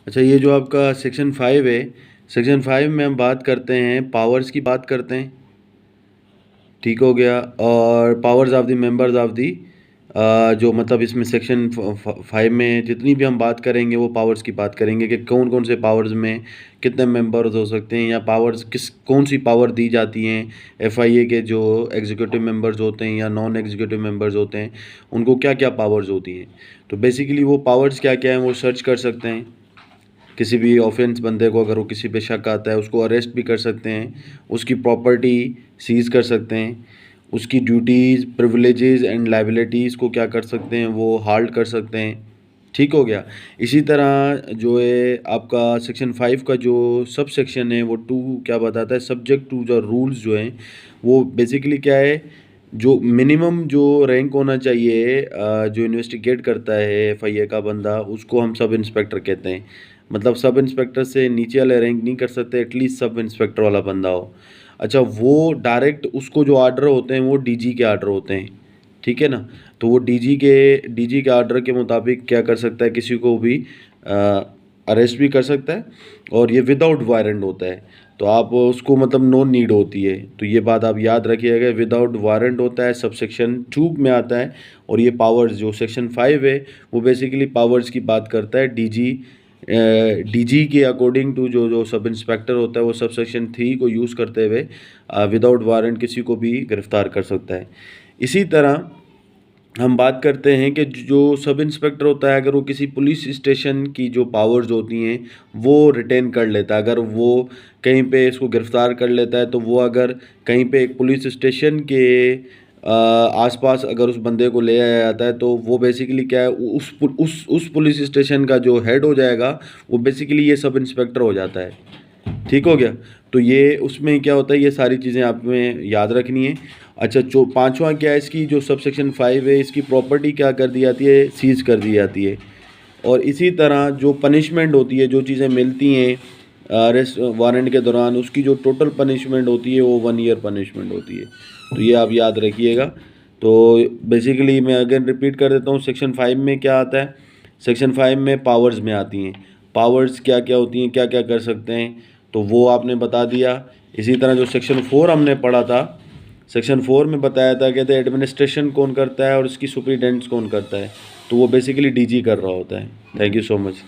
अच्छा, ये जो आपका सेक्शन 5 है, सेक्शन 5 में हम बात करते हैं, पावर्स की बात करते हैं, ठीक हो गया। और powers of the members of the, जो मतलब इसमें सेक्शन 5 में जितनी भी हम बात करेंगे वो पावर्स की बात करेंगे कि कौन कौन से पावर्स में कितने मेंबर्स हो सकते हैं, या पावर्स कौन सी पावर दी जाती हैं एफआईए के जो एग्जीक्यूटिव मेंबर्स होते हैं या नॉन एग्जीक्यूटिव मेंबर्स होते हैं, उनको क्या क्या पावर्स होती हैं। तो बेसिकली वो पावर्स क्या क्या हैं वो सर्च कर सकते हैं। किसी भी ऑफेंस बंदे को अगर वो किसी पे शक आता है उसको अरेस्ट भी कर सकते हैं, उसकी प्रॉपर्टी सीज कर सकते हैं, उसकी ड्यूटीज़ प्रिविलेजेस एंड लाइबिलिटीज़ को क्या कर सकते हैं वो हाल्ट कर सकते हैं, ठीक हो गया। इसी तरह जो है आपका सेक्शन 5 का जो सब सेक्शन है वो 2 क्या बताता है, सब्जेक्ट टू जो रूल्स जो हैं वो बेसिकली क्या है, जो मिनिमम जो रैंक होना चाहिए जो इन्वेस्टिगेट करता है एफआईए का बंदा, उसको हम सब इंस्पेक्टर कहते हैं। मतलब सब इंस्पेक्टर से नीचे वाले रैंक नहीं कर सकते, एटलीस्ट सब इंस्पेक्टर वाला बंदा हो। अच्छा, वो डायरेक्ट उसको जो आर्डर होते हैं वो डीजी के आर्डर होते हैं, ठीक है ना। तो वो डीजी के आर्डर के मुताबिक क्या कर सकता है, किसी को भी अरेस्ट भी कर सकता है, और ये विदाउट वारंट होता है। तो आप उसको मतलब नो नीड होती है, तो ये बात आप याद रखिएगा, विदाउट वारंट होता है, सब सेक्शन 2 में आता है। और ये पावर्स जो सेक्शन 5 है वो बेसिकली पावर्स की बात करता है। डीजी के अकॉर्डिंग टू जो जो सब इंस्पेक्टर होता है वो सब सेक्शन 3 को यूज़ करते हुए विदाउट वारंट किसी को भी गिरफ्तार कर सकता है। इसी तरह हम बात करते हैं कि जो सब इंस्पेक्टर होता है, अगर वो किसी पुलिस स्टेशन की जो पावर्स होती हैं वो रिटेन कर लेता है, अगर वो कहीं पे इसको गिरफ्तार कर लेता है, तो वो अगर कहीं पे एक पुलिस स्टेशन के आसपास अगर उस बंदे को ले आया जाता है, तो वो बेसिकली क्या है, उस पुलिस स्टेशन का जो हेड हो जाएगा वो बेसिकली ये सब इंस्पेक्टर हो जाता है, ठीक हो गया। तो ये उसमें क्या होता है, ये सारी चीज़ें आप में याद रखनी है। अच्छा, जो पांचवा क्या है, इसकी जो सब सेक्शन 5 है इसकी प्रॉपर्टी क्या कर दी जाती है, सीज कर दी जाती है। और इसी तरह जो पनिशमेंट होती है, जो चीज़ें मिलती हैं अरेस्ट वारंट के दौरान, उसकी जो टोटल पनिशमेंट होती है वो 1 ईयर पनिशमेंट होती है। तो ये आप याद रखिएगा। तो बेसिकली मैं अगेन रिपीट कर देता हूँ, सेक्शन 5 में क्या आता है, सेक्शन 5 में पावर्स में आती हैं, पावर्स क्या क्या होती हैं, क्या क्या कर सकते हैं, तो वो आपने बता दिया। इसी तरह जो सेक्शन 4 हमने पढ़ा था, सेक्शन 4 में बताया था, कहते हैं एडमिनिस्ट्रेशन कौन करता है और इसकी सुपरिटेंडेंट्स कौन करता है, तो वो बेसिकली डीजी कर रहा होता है। Thank you so much.